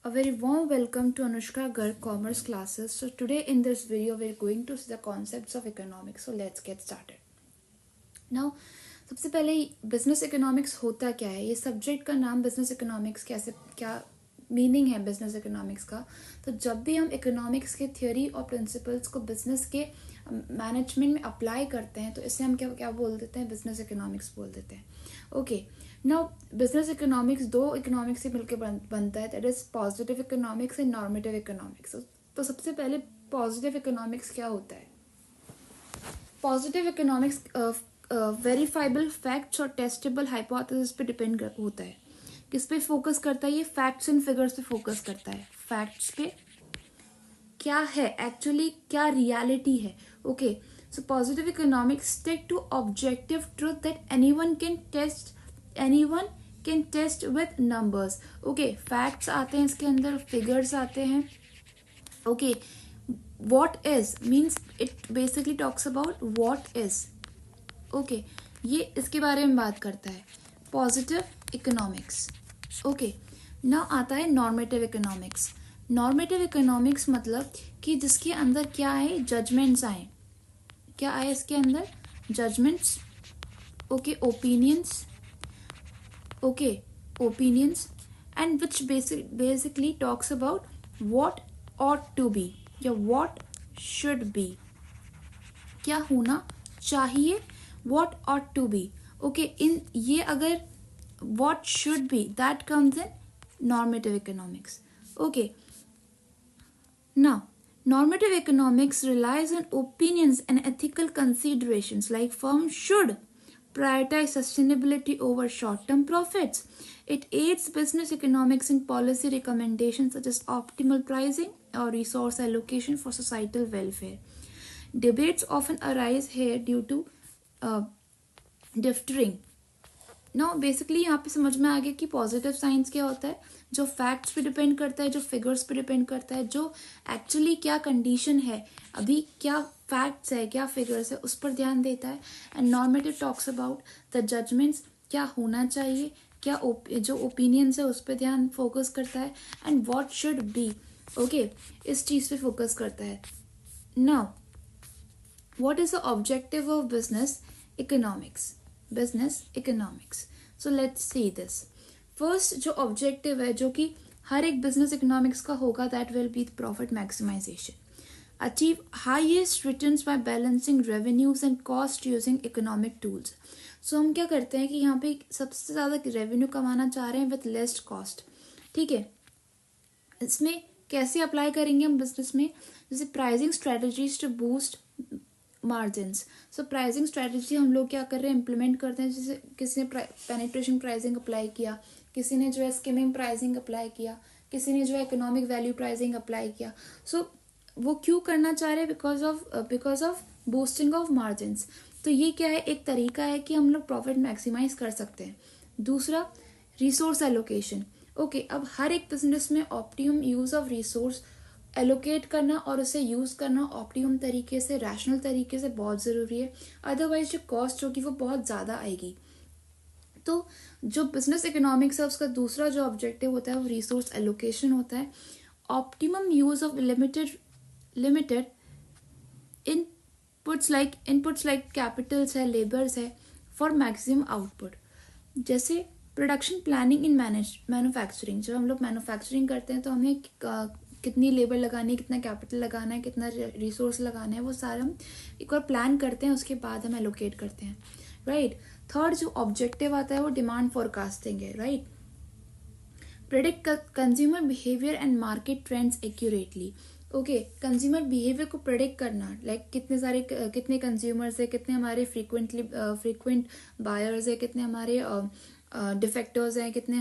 A very warm welcome to Anushka Garg Commerce classes. So today in this video we're going to see the concepts of economics. So let's get started. Now सबसे पहले business economics होता क्या है, ये subject का नाम business economics कैसे क्या मीनिंग है बिजनेस इकोनॉमिक्स का। तो जब भी हम इकोनॉमिक्स के थ्योरी और प्रिंसिपल्स को बिजनेस के मैनेजमेंट में अप्लाई करते हैं तो इसे हम क्या क्या बोल देते हैं, बिजनेस इकोनॉमिक्स बोल देते हैं। ओके, नाउ बिजनेस इकोनॉमिक्स दो इकोनॉमिक्स से मिलकर बनता है, that is positive economics and normative economics. तो सबसे पहले पॉजिटिव इकोनॉमिक्स क्या होता है। पॉजिटिव इकोनॉमिक्स वेरीफाइबल फैक्ट्स और टेस्टेबल हाइपोथेसिस पे डिपेंड होता है। किस पे फोकस करता है, ये फैक्ट्स एंड फिगर्स पे फोकस करता है। फैक्ट्स पे क्या है एक्चुअली, क्या रियलिटी है। Okay, so positive economics stick to objective truth that anyone can test with numbers. Okay, facts आते हैं इसके अंदर, फिगर्स आते हैं। Okay, what is means it basically talks about what is. Okay, ये इसके बारे में बात करता है पॉजिटिव इकोनॉमिक्स। ओके, ना आता है नॉर्मेटिव इकोनॉमिक्स। नॉर्मेटिव इकोनॉमिक्स मतलब कि जिसके अंदर क्या है, जजमेंट्स आए। क्या आए इसके अंदर, judgments. Okay, opinions. Okay, opinions and which basically talks about what ought to be या what should be, क्या होना चाहिए, what ought to be. Okay, इन ये अगर what should be that comes in normative economics. Okay, now normative economics relies on opinions and ethical considerations like firms should prioritize sustainability over short-term profits. It aids business economics in policy recommendations such as optimal pricing or resource allocation for societal welfare. Debates often arise here due to differing. Now basically यहाँ पे समझ में आ गया कि positive science क्या होता है, जो फैक्ट्स पे डिपेंड करता है, जो फिगर्स पे डिपेंड करता है, जो एक्चुअली क्या कंडीशन है, अभी क्या फैक्ट्स है, क्या फिगर्स है, उस पर ध्यान देता है। And normative talks about the judgments, क्या होना चाहिए, क्या जो ओपिनियंस है उस पर ध्यान फोकस करता है। And what should be, okay, इस चीज़ पे फोकस करता है। Now what is the objective of business economics, business economics. So let's see this. First जो ऑब्जेक्टिव है, जो कि हर एक बिजनेस इकोनॉमिक्स का होगा, that will be profit maximisation. Achieve highest returns by balancing revenues and cost using economic tools. So हम क्या करते हैं कि यहाँ पे सबसे ज़्यादा रेवेन्यू कमाना चाह रहे हैं विथ लेस कॉस्ट। ठीक है, इसमें कैसे अप्लाई करेंगे हम बिजनेस में, जैसे pricing strategies to boost margins. So pricing strategy हम लोग क्या कर रहे हैं, इम्प्लीमेंट करते हैं। जैसे किसी ने पेनिट्रेशन प्राइसिंग अप्लाई किया, किसी ने जो है स्किमिंग प्राइसिंग अप्लाई किया, किसी ने जो है इकोनॉमिक वैल्यू प्राइसिंग अप्लाई किया। सो वो क्यों करना चाह रहे हैं, because of boosting of margins. तो ये क्या है, एक तरीका है कि हम लोग प्रॉफिट मैक्सिमाइज कर सकते हैं। दूसरा, रिसोर्स एलोकेशन। ओके, अब हर एक बिजनेस में optimum use of resource allocate करना और उसे यूज़ करना ऑप्टिमम तरीके से, रैशनल तरीके से बहुत ज़रूरी है। अदरवाइज जो कॉस्ट होगी वो बहुत ज़्यादा आएगी। तो जो बिजनेस इकोनॉमिक्स है उसका दूसरा जो ऑब्जेक्टिव होता है वो रिसोर्स एलोकेशन होता है। Optimum use of limited inputs like Capitals है, लेबर्स है, फॉर मैक्सिमम आउटपुट। जैसे प्रोडक्शन प्लानिंग इन मैन्युफैक्चरिंग। जब हम लोग मैन्युफैक्चरिंग करते हैं तो हमें कितनी लेबर लगानी है, कितना कैपिटल लगाना है, कितना रिसोर्स लगाना है, वो सारा हम एक बार प्लान करते हैं, उसके बाद हम एलोकेट करते हैं, राइट। थर्ड जो ऑब्जेक्टिव आता है वो डिमांड फोरकास्टिंग है, right. Predict consumer behaviour and market trends accurately. Okay, consumer behaviour को प्रेडिक्ट करना, लाइक कितने कंज्यूमर्स है, कितने हमारे फ्रीक्वेंट बायर्स है, कितने हमारे डिफेक्टर्स हैं, कितने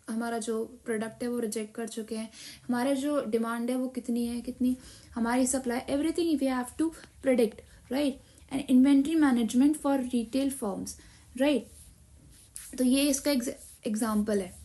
हमारा जो प्रोडक्ट है वो रिजेक्ट कर चुके हैं, हमारे जो डिमांड है वो कितनी है, कितनी हमारी supply, everything we have to predict, right. And inventory management for retail firms, right. तो ये इसका एग्जाम्पल है।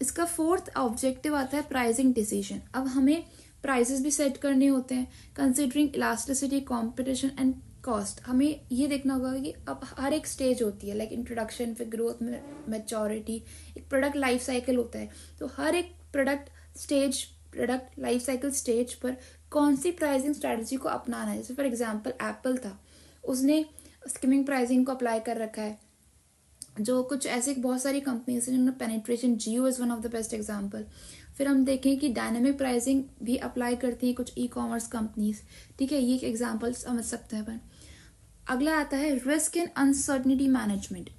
इसका फोर्थ ऑब्जेक्टिव आता है प्राइसिंग डिसीजन। अब हमें प्राइसेस भी सेट करने होते हैं, considering elasticity, competition and cost. हमें ये देखना होगा कि अब हर एक स्टेज होती है, लाइक इंट्रोडक्शन, फिर ग्रोथ, मैच्योरिटी, एक प्रोडक्ट लाइफ साइकिल होता है। तो हर एक प्रोडक्ट लाइफ साइकिल स्टेज पर कौन सी प्राइसिंग स्ट्रेटजी को अपनाना है। जैसे फॉर एग्जांपल एप्पल था, उसने स्किमिंग प्राइसिंग को अप्लाई कर रखा है। जो कुछ ऐसे बहुत सारी कंपनीज हैं जिन्होंने penetration, Jio is one of the best example. फिर हम देखें कि डायनामिक प्राइसिंग भी अप्लाई करती हैं कुछ ई-कॉमर्स कंपनीज, ठीक है, ये एक एग्जांपल समझ सकते हैं अपन। अगला आता है risk and uncertainty management,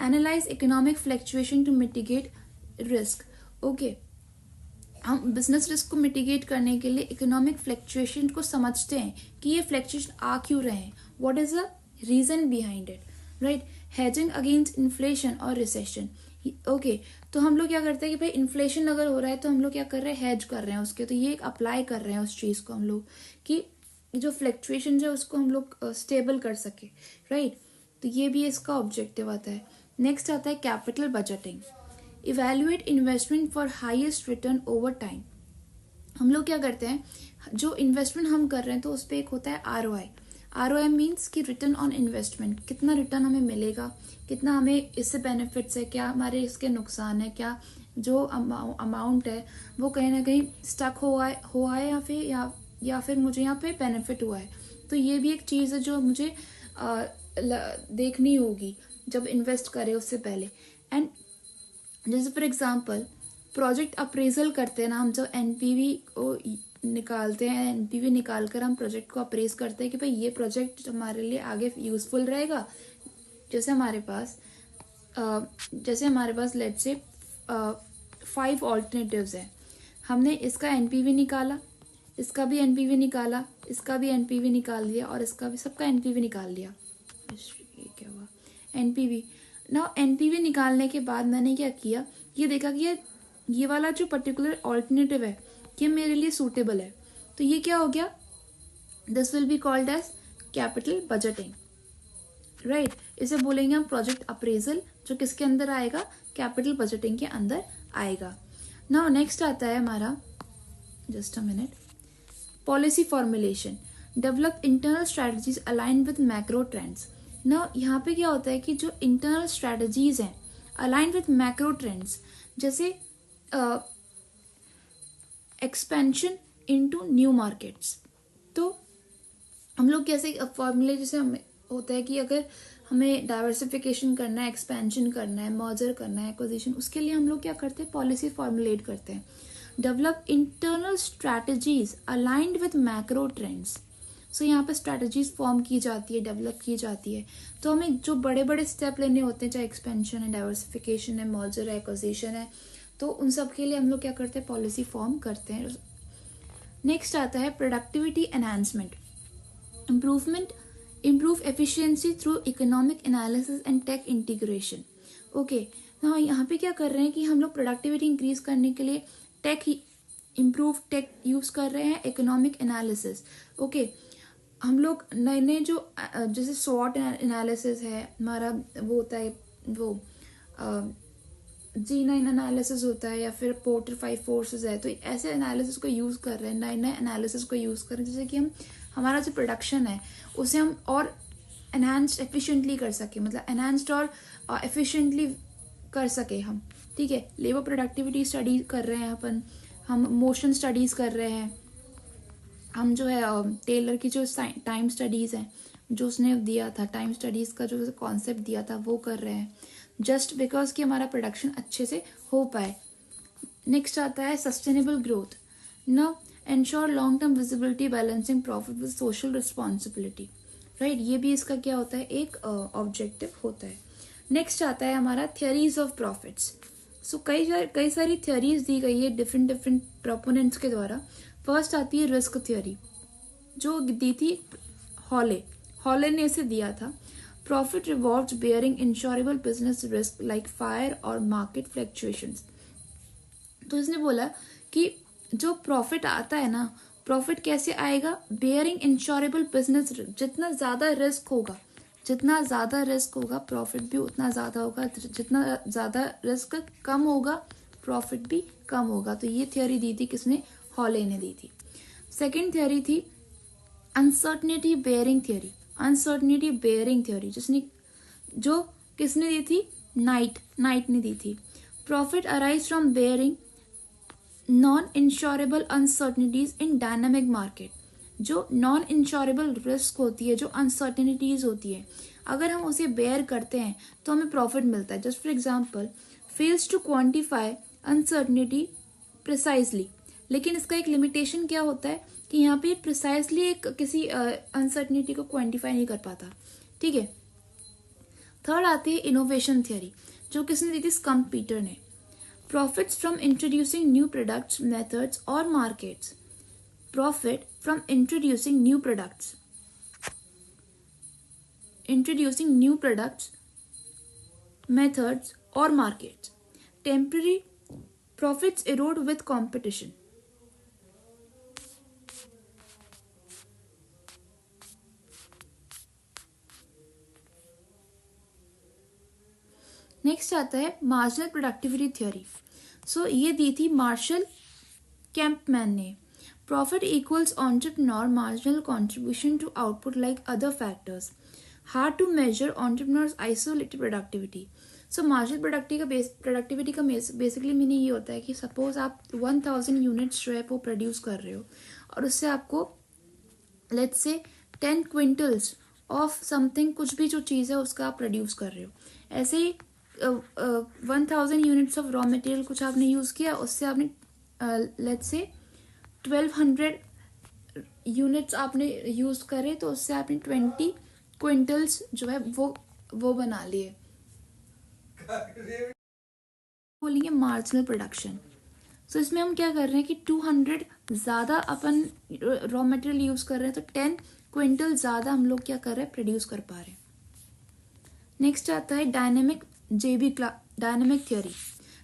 analyse economic fluctuation to mitigate risk. Okay, हम बिजनेस रिस्क को मिटिगेट करने के लिए इकोनॉमिक फ्लक्चुएशन को समझते हैं कि ये फ्लक्चुएशन आ क्यों रहे हैं, what is the reason behind it, right. Hedging against inflation और रिसेशन। ओके, तो हम लोग क्या करते हैं कि भाई इन्फ्लेशन अगर हो रहा है तो हम लोग क्या कर रहे हैं, हेज कर रहे हैं उसके, तो ये अप्लाई कर रहे हैं उस चीज को हम लोग कि जो फ्लक्चुएशन है उसको हम लोग स्टेबल कर सके, राइट। तो ये भी इसका ऑब्जेक्टिव आता है। नेक्स्ट आता है capital budgeting, evaluate investment for highest return over time. हम लोग क्या करते हैं, जो इन्वेस्टमेंट हम कर रहे हैं तो उस पर एक होता है ROI। ROI मीन्स कि रिटर्न ऑन इन्वेस्टमेंट, कितना रिटर्न हमें मिलेगा, कितना हमें इससे बेनिफिट्स है, क्या हमारे इसके नुकसान है, क्या जो अमाउंट है वो कहीं ना कहीं स्टक हुआ है या फिर मुझे यहाँ पे बेनिफिट हुआ है। तो ये भी एक चीज़ है जो मुझे देखनी होगी जब इन्वेस्ट करें उससे पहले। एंड जैसे फॉर एग्जांपल प्रोजेक्ट अप्रेजल करते हैं ना हम, जब NPV को निकालते हैं, NPV निकाल कर हम प्रोजेक्ट को अप्रेज करते हैं कि भाई ये प्रोजेक्ट हमारे लिए आगे यूजफुल रहेगा। जैसे हमारे पास लेट से 5 ऑल्टरनेटिव्स हैं, हमने इसका NPV निकाला, इसका भी NPV निकाला, इसका भी NPV निकाल दिया और इसका भी, सबका NPV निकाल दिया। ये क्या हुआ, NPV ना। NPV निकालने के बाद मैंने क्या किया, ये देखा कि ये वाला जो पर्टिकुलर ऑल्टरनेटिव है ये मेरे लिए सूटेबल है, तो ये क्या हो गया, this will be called as capital budgeting, right. इसे बोलेंगे हम प्रोजेक्ट अप्रेजल, जो किसके अंदर आएगा, कैपिटल बजटिंग के अंदर आएगा। नाउ नेक्स्ट आता है हमारा, just a minute, policy formulation, develop internal strategies align with macro trends. ना यहाँ पे क्या होता है कि जो इंटरनल स्ट्रेटजीज हैं अलाइन विद मैक्रो ट्रेंड्स, जैसे एक्सपेंशन इनटू न्यू मार्केट्स। तो हम लोग कैसे फॉर्मूले, जैसे हमें होता है कि अगर हमें डाइवर्सिफिकेशन करना है, एक्सपेंशन करना है, मर्जर करना है, एक्विजिशन, उसके लिए हम लोग क्या करते हैं, पॉलिसी फॉर्मुलेट करते हैं। Develop internal strategies aligned with macro trends. So यहाँ पे स्ट्रैटेजीज फॉर्म की जाती है, डेवलप की जाती है। तो हमें जो बड़े बड़े स्टेप लेने होते हैं, चाहे एक्सपेंशन है, डाइवर्सिफिकेशन है, मर्जर है, एक्विजिशन है, तो उन सब के लिए हम लोग क्या करते हैं, पॉलिसी फॉर्म करते हैं। नेक्स्ट आता है productivity enhancement, improve efficiency through economic analysis and tech integration। Okay, ना यहाँ पे क्या कर रहे हैं कि हम लोग प्रोडक्टिविटी इंक्रीज करने के लिए टेक यूज कर रहे हैं, इकोनॉमिक एनालिसिस। ओके, हम लोग नए नए जो जैसे SWOT एनालिसिस है हमारा, वो होता है वो G9 एनालिसिस होता है, या फिर पोर्टर 5 फोर्सेस है, तो ऐसे एनालिसिस को यूज़ कर रहे हैं, नए नए एनालिसिस को यूज़ कर रहे हैं, जैसे कि हम हमारा जो प्रोडक्शन है उसे हम और एनहांस्ड एफिशिएंटली कर सके, मतलब एनहांस्ड और एफिशिएंटली कर सके हम, ठीक है। लेबर प्रोडक्टिविटी स्टडी कर रहे हैं अपन, हम मोशन स्टडीज़ कर रहे हैं, हम जो है टेलर की जो टाइम स्टडीज़ हैं, जो उसने दिया था, टाइम स्टडीज़ का जो कॉन्सेप्ट दिया था वो कर रहे हैं, जस्ट बिकॉज कि हमारा प्रोडक्शन अच्छे से हो पाए। नेक्स्ट आता है sustainable growth, now ensure long term visibility balancing profit with social responsibility, right. ये भी इसका क्या होता है, एक ऑब्जेक्टिव होता है। नेक्स्ट आता है हमारा थियरीज ऑफ प्रॉफिट्स। सो कई सारी थियरीज दी गई है डिफरेंट प्रोपोनेंट्स के द्वारा। फर्स्ट आती है रिस्क थियरी, जो दी थी हॉले ने इसे दिया था। Profit rewards bearing insurable business risk like fire और मार्केट फ्लक्चुएशंस। तो इसने बोला कि जो प्रॉफिट आता है ना, प्रॉफिट कैसे आएगा, बेयरिंग इंश्योरेबल बिजनेस, जितना ज्यादा रिस्क होगा प्रॉफिट भी उतना ज्यादा होगा, जितना ज्यादा रिस्क कम होगा प्रॉफिट भी कम होगा। तो ये थियोरी दी थी किसने, हॉले ने दी थी। सेकेंड थियोरी थी अनसर्टनिटी बेयरिंग थियोरी, जो किसने दी थी, नाइट ने दी थी। Profit arise from bearing non insurable uncertainties in dynamic market, जो नॉन इंश्योरेबल रिस्क होती है, जो अनसर्टनिटीज होती है, अगर हम उसे बेयर करते हैं तो हमें प्रॉफिट मिलता है. Just for example, fails to quantify uncertainty precisely. लेकिन इसका एक लिमिटेशन क्या होता है कि यहाँ पे प्रिसाइजली एक किसी अनसर्टनिटी को क्वांटिफाई नहीं कर पाता. ठीक है. थर्ड आती है इनोवेशन थियरी, जो किसने दी थी? स्कम्पीटर ने. Profits from introducing new products, methods और markets. Profit from introducing new products, methods or markets. Temporary profits erode with competition. Next आता है मार्जिनल प्रोडक्टिविटी थ्योरी. सो ये दी थी मार्शल कैंपमैन ने. Profit equals entrepreneur marginal contribution to output like other factors. Hard to measure entrepreneurs isolated productivity. So marginal productivity का basically meaning ये होता है कि सपोज आप 1000 यूनिट्स जो है वो प्रोड्यूस कर रहे हो और उससे आपको let's say 10 quintals of something, कुछ भी जो चीज़ है उसका आप प्रोड्यूस कर रहे हो. ऐसे ही 1000 यूनिट्स ऑफ रॉ मटेरियल कुछ आपने यूज़ किया, उससे आपने लेट्स से 1200 यूनिट्स आपने यूज़ करे, तो उससे आपने 20 क्विंटल्स जो है वो बना लिए. बोलेंगे मार्जिनल प्रोडक्शन. सो इसमें हम क्या कर रहे हैं कि 200 ज़्यादा अपन रॉ मटेरियल यूज़ कर रहे हैं, तो 10 क्विंटल ज़्यादा हम लोग क्या कर रहे हैं? प्रोड्यूस कर पा रहे हैं. नेक्स्ट आता है डायनेमिक थ्योरी.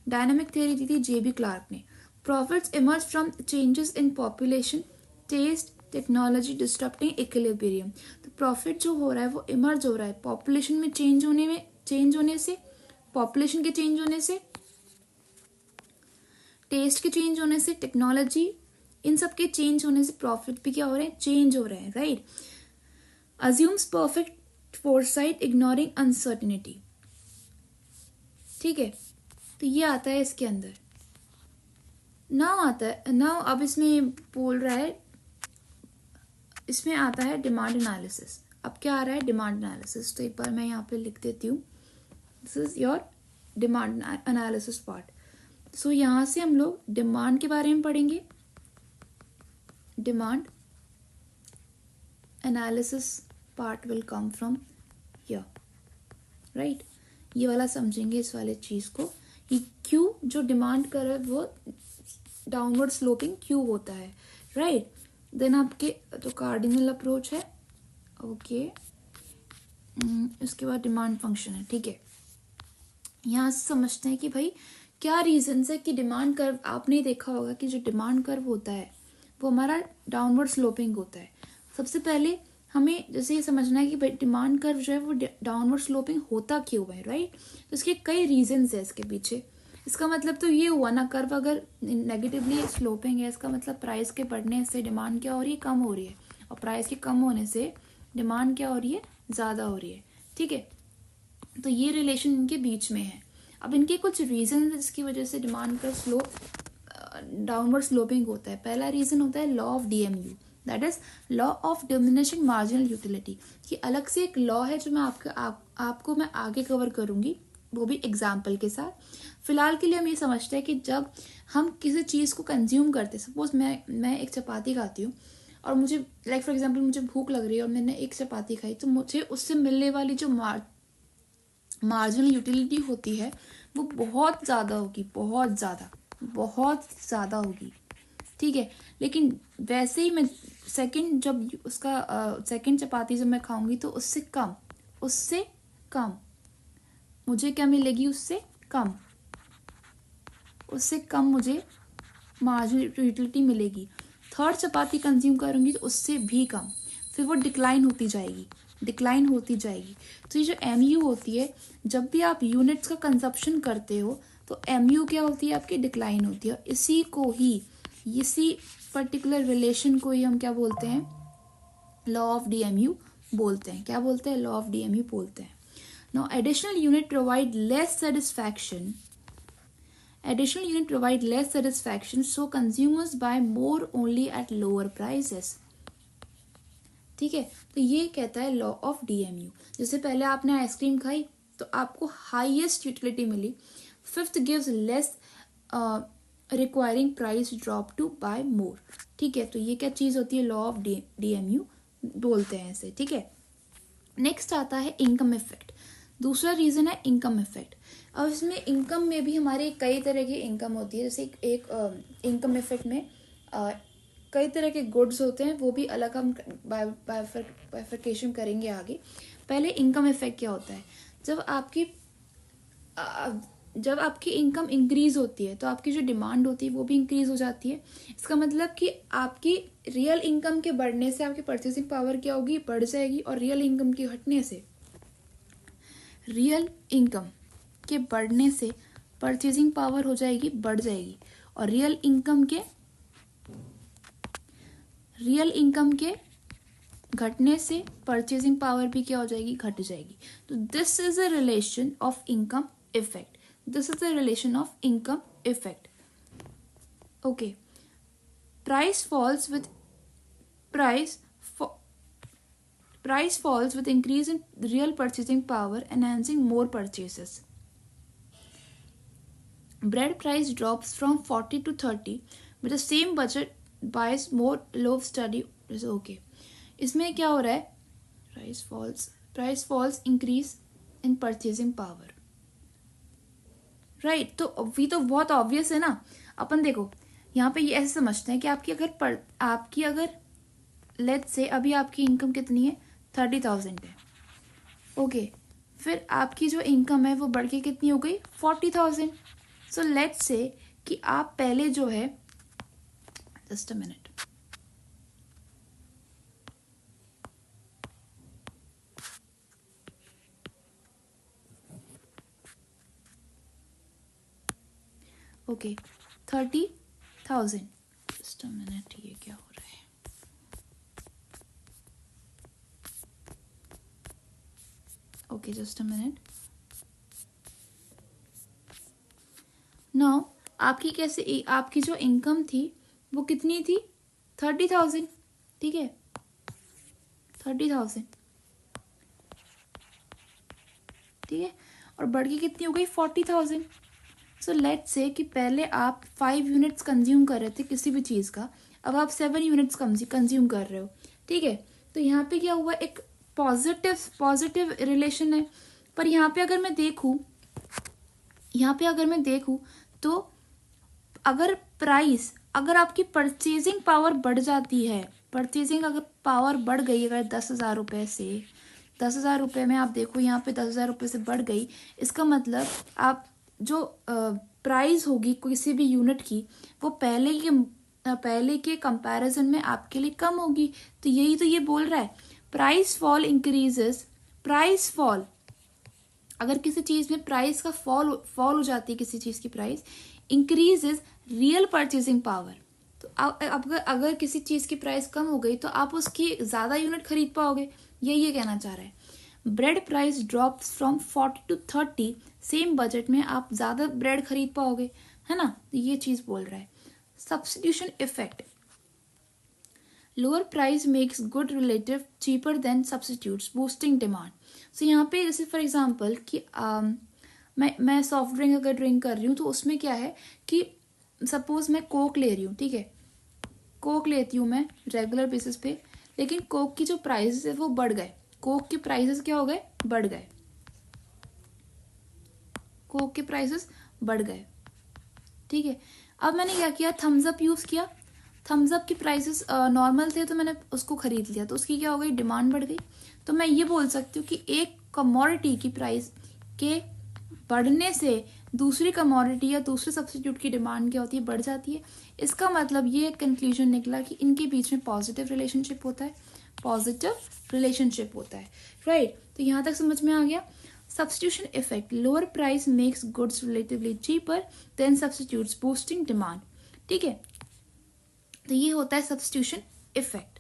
डायनेमिक थ्योरी दी थी जेबी क्लार्क ने. Profits emerge from changes in population, taste, technology disturbing equilibrium. तो प्रॉफिट जो हो रहा है वो इमर्ज हो रहा है पॉपुलेशन में चेंज होने से, पॉपुलेशन के चेंज होने से, टेस्ट के चेंज होने से, टेक्नोलॉजी, इन सब के चेंज होने से प्रॉफिट भी क्या हो रहे हैं? चेंज हो रहे हैं. Right. Assumes perfect foresight ignoring uncertainty. ठीक है. तो ये आता है इसके अंदर. नाउ अब इसमें बोल रहा है, इसमें आता है डिमांड एनालिसिस. अब क्या आ रहा है? Demand analysis. तो एक बार मैं यहाँ पे लिख देती हूँ. This is your demand analysis part. So यहाँ से हम लोग डिमांड के बारे में पढ़ेंगे. Demand analysis part will come from here. Right. ये वाला समझेंगे, इस वाले चीज़ को. ये क्यू जो डिमांड कर रहा है वो डाउनवर्ड स्लोपिंग क्यू होता है. राइट. देन आपके जो कार्डिनल अप्रोच है, ओके. इसके बाद डिमांड फंक्शन है. ठीक है. यहाँ से समझते हैं कि भाई क्या रीजन है कि डिमांड कर्व, आपने देखा होगा कि जो डिमांड कर्व होता है वो हमारा डाउनवर्ड स्लोपिंग होता है. सबसे पहले हमें जैसे ये समझना है कि भाई डिमांड कर्व जो है वो डाउनवर्ड स्लोपिंग होता क्यों है. राइट. तो इसके कई रीजंस है इसके पीछे. इसका मतलब तो ये हुआ ना, कर्व अगर नेगेटिवली स्लोपिंग है, इसका मतलब प्राइस के बढ़ने से डिमांड क्या हो रही है? कम हो रही है. और प्राइस के कम होने से डिमांड क्या हो रही है? ज़्यादा हो रही है. ठीक है. तो ये रिलेशन इनके बीच में है. अब इनके कुछ रीजन जिसकी वजह से डिमांड का डाउनवर्ड स्लोपिंग होता है. पहला रीजन होता है law of DMU, that is law of diminishing marginal utility. कि अलग से एक लॉ है जो मैं आपको मैं आगे कवर करूंगी, वो भी एग्जाम्पल के साथ. फिलहाल के लिए हम ये समझते हैं कि जब हम किसी चीज़ को कंज्यूम करते हैं, सपोज मैं एक चपाती खाती हूँ और मुझे लाइक फॉर एग्जाम्पल मुझे भूख लग रही है और मैंने एक चपाती खाई, तो मुझे उससे मिलने वाली जो मार्जिनल यूटिलिटी होती है वो बहुत ज़्यादा होगी, बहुत ज़्यादा होगी. ठीक है. लेकिन वैसे ही मैं सेकंड चपाती जब मैं खाऊंगी तो उससे कम मुझे क्या मिलेगी? उससे कम मुझे मार्जिनल यूटिलिटी मिलेगी. थर्ड चपाती कंज्यूम करूंगी तो उससे भी कम. फिर वो डिक्लाइन होती जाएगी. तो ये जो MU होती है, जब भी आप यूनिट्स का कंजप्शन करते हो तो MU क्या होती है? आपकी डिक्लाइन होती है. इसी पर्टिकुलर रिलेशन को ही हम क्या बोलते हैं? लॉ ऑफ DMU बोलते हैं. क्या बोलते हैं? लॉ ऑफ DMU बोलते हैं. Now, additional unit provide less satisfaction additional unit provide less satisfaction, so consumers buy more only at lower prices. ठीक है, तो ये कहता है लॉ ऑफ डीएमयू। जैसे पहले आपने आइसक्रीम खाई तो आपको हाईएस्ट यूटिलिटी मिली, fifth gives less requiring price drop to buy more. ठीक है, तो ये क्या चीज़ होती है, लॉ ऑफ डीएमयू बोलते हैं इसे। ठीक है, नेक्स्ट आता है इनकम इफेक्ट। दूसरा रीजन है इनकम इफेक्ट। अब इसमें इनकम में भी हमारे कई तरह की इनकम होती है। जैसे एक इनकम इफेक्ट में कई तरह के गुड्स होते हैं, वो भी अलग हम बाइफरकेशन करेंगे आगे। पहले इनकम इफेक्ट क्या होता है, जब आपकी इनकम इंक्रीज होती है तो आपकी जो डिमांड होती है वो भी इंक्रीज हो जाती है। इसका मतलब कि आपकी रियल इनकम के बढ़ने से आपकी परचेसिंग पावर क्या होगी, बढ़ जाएगी, और रियल इनकम के घटने से, रियल इनकम के बढ़ने से परचेसिंग पावर हो जाएगी, बढ़ जाएगी, और रियल इनकम के घटने से परचेसिंग पावर भी क्या हो जाएगी, घट जाएगी। तो this is a relation of income effect. This is the relation of income effect. Okay, price falls with increase in real purchasing power, enhancing more purchases. Bread price drops from 40 to 30 with the same budget buys more, loaf study is okay. इसमें क्या हो रहा है, price falls increase in purchasing power, right. तो अभी तो बहुत obvious है ना। अपन देखो यहाँ पे ये ऐसे समझते हैं कि आपकी अगर लेट्स से अभी आपकी इनकम कितनी है, 30,000 है। ओके, फिर आपकी जो इनकम है वो बढ़ के कितनी हो गई, 40,000। सो लेट्स से कि आप पहले जो है, just a minute, okay 30,000, just a minute, ये क्या हो रहा है, okay just a minute. Now आपकी जो इनकम थी वो कितनी थी, 30,000। ठीक है, 30,000, ठीक है, और बढ़ के कितनी हो गई, 40,000। सो लेट्स से कि पहले आप 5 यूनिट्स कंज्यूम कर रहे थे किसी भी चीज़ का, अब आप 7 यूनिट्स कंज्यूम कर रहे हो। ठीक है, तो यहाँ पे क्या हुआ, एक पॉजिटिव रिलेशन है। पर यहाँ पे अगर मैं देखूँ तो अगर आपकी परचेजिंग पावर बढ़ जाती है, अगर पावर बढ़ गई, अगर 10,000 रुपये से 10,000 रुपये में आप देखो यहाँ पे 10,000 रुपये से बढ़ गई, इसका मतलब आप जो प्राइस होगी किसी भी यूनिट की वो पहले के कंपैरिजन में आपके लिए कम होगी। तो यही तो ये बोल रहा है, प्राइस फॉल, अगर किसी चीज़ में प्राइस का फॉल हो जाती है, किसी चीज़ की price increases real purchasing power. तो अगर किसी चीज़ की प्राइस कम हो गई तो आप उसकी ज़्यादा यूनिट खरीद पाओगे, ये कहना चाह रहा है। Bread price drops from 40 to 30, same budget में आप ज़्यादा ब्रेड खरीद पाओगे, है ना। तो ये चीज़ बोल रहा है। Substitution effect, lower price makes good relative cheaper than substitutes, boosting demand. So यहाँ पे जैसे फॉर एग्जांपल कि मैं सॉफ्ट ड्रिंक अगर ड्रिंक कर रही हूँ तो उसमें क्या है कि सपोज मैं कोक ले रही हूँ, ठीक है, कोक लेती हूँ मैं रेगुलर बेसिस पे, लेकिन कोक की जो प्राइसेस है वो बढ़ गए, कोक के प्राइसेस क्या हो गए, बढ़ गए, कोक के प्राइसेस बढ़ गए। ठीक है, अब मैंने क्या किया, थम्स अप यूज़ किया, थम्स अप की प्राइसेस नॉर्मल थे तो मैंने उसको खरीद लिया, तो उसकी क्या हो गई, डिमांड बढ़ गई। तो मैं ये बोल सकती हूँ कि एक कमोडिटी की प्राइस के बढ़ने से दूसरी कमोडिटी या दूसरे सब्स्टिट्यूट की डिमांड क्या होती है, बढ़ जाती है। इसका मतलब ये कंक्लूजन निकला कि इनके बीच में पॉजिटिव रिलेशनशिप होता है, राइट। तो यहाँ तक समझ में आ गया। Substitution effect, lower price makes goods relatively cheaper than substitutes, boosting demand. ठीक है, तो ये होता है सब्स्टिट्यूशन इफेक्ट।